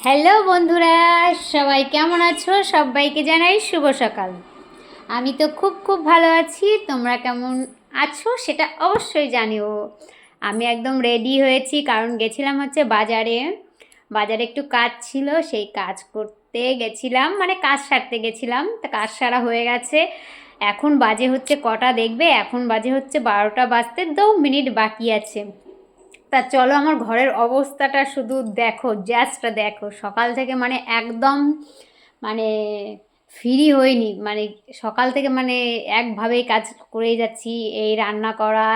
Hello বন্ধুরা, সবাই কেমন আছো? সবাইকে জানাই শুভ সকাল। আমি তো খুব খুব ভালো আছি। তোমরা কেমন আছো সেটা অবশ্যই জানিও। আমি একদম রেডি হয়েছি, কারণ গেছিলাম হচ্ছে বাজারে। বাজারে একটু কাজ ছিল, সেই কাজ করতে গেছিলাম, মানে কাজ সারতে গেছিলাম। তা কাজ সারা হয়ে গেছে। এখন বাজে হচ্ছে কটা দেখবে, এখন বাজে হচ্ছে 12টা বাজতে 2 মিনিট বাকি আছে। তা চলো, আমার ঘরের অবস্থাটা শুধু দেখো, জাস্ট দেখো। সকাল থেকে মানে একদম মানে ফ্রি হইনি, মানে সকাল থেকে মানে একভাবেই কাজ করেই যাচ্ছি। এই রান্না করা,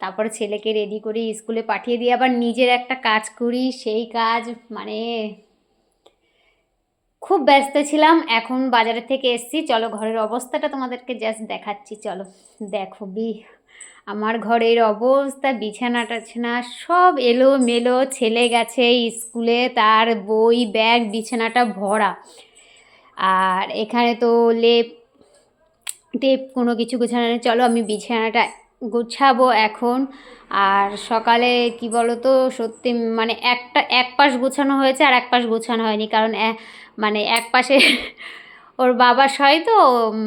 তারপরে ছেলেকে রেডি করি, স্কুলে পাঠিয়ে দিয়ে আবার নিজের একটা কাজ করি, সেই কাজ মানে খুব ব্যস্ত ছিলাম। এখন বাজারের থেকে এসেছি, চলো ঘরের অবস্থাটা তোমাদেরকে জাস্ট দেখাচ্ছি। চলো দেখো আমার ঘরের অবস্থা, বিছানা টাছানা সব এলোমেলো। ছেলে গেছে স্কুলে, তার বই ব্যাগ বিছানাটা ভরা। আর এখানে তো লেপ টেপ কোনো কিছু গোছানো নেই। চলো আমি বিছানাটা গোছাবো এখন। আর সকালে কি বলো তো, সত্যি মানে এক পাশ গোছানো হয়েছে আর এক পাশ গোছানো হয়নি, কারণ মানে এক পাশে ওর বাবা শয় তো,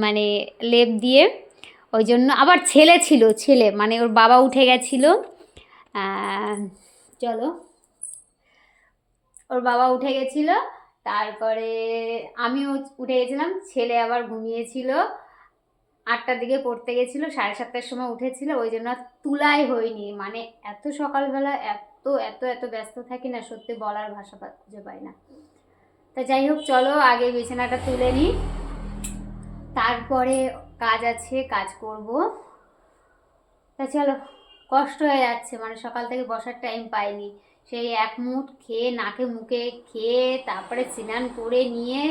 মানে লেপ দিয়ে, ওই জন্য। আবার ছেলে মানে ওর বাবা উঠে গেছিলো। চলো, ওর বাবা উঠে গেছিলো, তারপরে আমিও উঠে গেছিলাম, ছেলে আবার ঘুমিয়েছিল। 8টার দিকে পড়তে গেছিলো, 7:30টার সময় উঠেছিল, ওই জন্য তুলাই হয়নি। মানে এত সকালবেলা এত এত এত ব্যস্ত থাকি না, সত্যি বলার ভাষা খুঁজে পাই না। তা যাই হোক, চলো আগে বিছানাটা তুলে নিই, তারপরে কাজ আছে, কাজ করব। তা চলো, কষ্ট হয়ে যাচ্ছে, মানে সকাল থেকে বসার টাইম পাইনি। সেই এক মুঠ খেয়ে, নাকে মুখে খেয়ে, তারপরে স্নান করে নিয়ে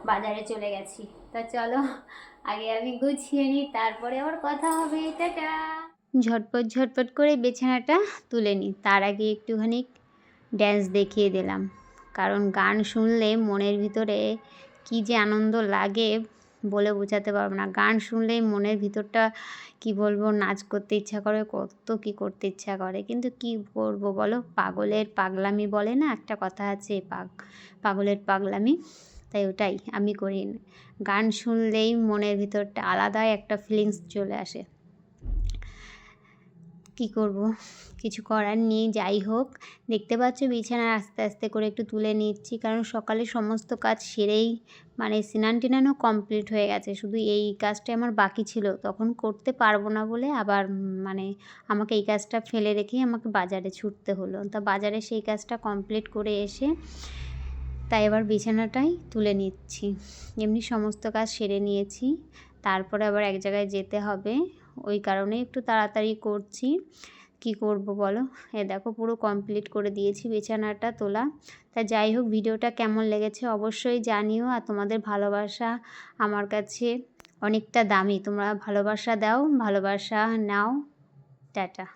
বাজারে চলে গেছি। তা চলো আগে আমি গুছিয়ে নিই, তারপরে আবার কথা হবে। টাটা। ঝটপট ঝটপট করে বিছানাটা তুলে নিই, তার আগে একটুখানি ড্যান্স দেখিয়ে দিলাম। কারণ গান শুনলে মনের ভিতরে কী যে আনন্দ লাগে বলে বোঝাতে পারবো না। গান শুনলেই মনের ভিতরটা কি বলবো, নাচ করতে ইচ্ছা করে, কত কি করতে ইচ্ছা করে। কিন্তু কি করবো বলো, পাগলের পাগলামি বলে না, একটা কথা আছে, পাগলের পাগলামি। তাই ওটাই আমি করি। গান শুনলেই মনের ভিতরটা আলাদাই একটা ফিলিংস চলে আসে। কি করব, কিছু করার নেই। যাই হোক, দেখতে পাচ্ছ বিছানা আস্তে আস্তে করে একটু তুলে নিচ্ছি, কারণ সকালে সমস্ত কাজ সেরেই মানে স্নান টিনানও কমপ্লিট হয়ে গেছে। শুধু এই কাজটা আমার বাকি ছিল, তখন করতে পারবো না বলে আবার মানে আমাকে এই কাজটা ফেলে রেখেই আমাকে বাজারে ছুটতে হলো। তা বাজারে সেই কাজটা কমপ্লিট করে এসে তাই এবার বিছানাটাই তুলে নিচ্ছি। এমনি সমস্ত কাজ সেরে নিয়েছি, তারপরে আবার এক জায়গায় যেতে হবে, ওই কারণে একটু তাড়াতাড়ি করছি। কি করব বলো, দেখো পুরো কমপ্লিট করে দিয়েছি বিছানাটা তোলা। তা যাই হোক, ভিডিওটা কেমন লেগেছে অবশ্যই জানিও। আর তোমাদের ভালোবাসা আমার কাছে অনেকটা দামি, তোমরা ভালোবাসা দাও, ভালোবাসা নাও। টাটা।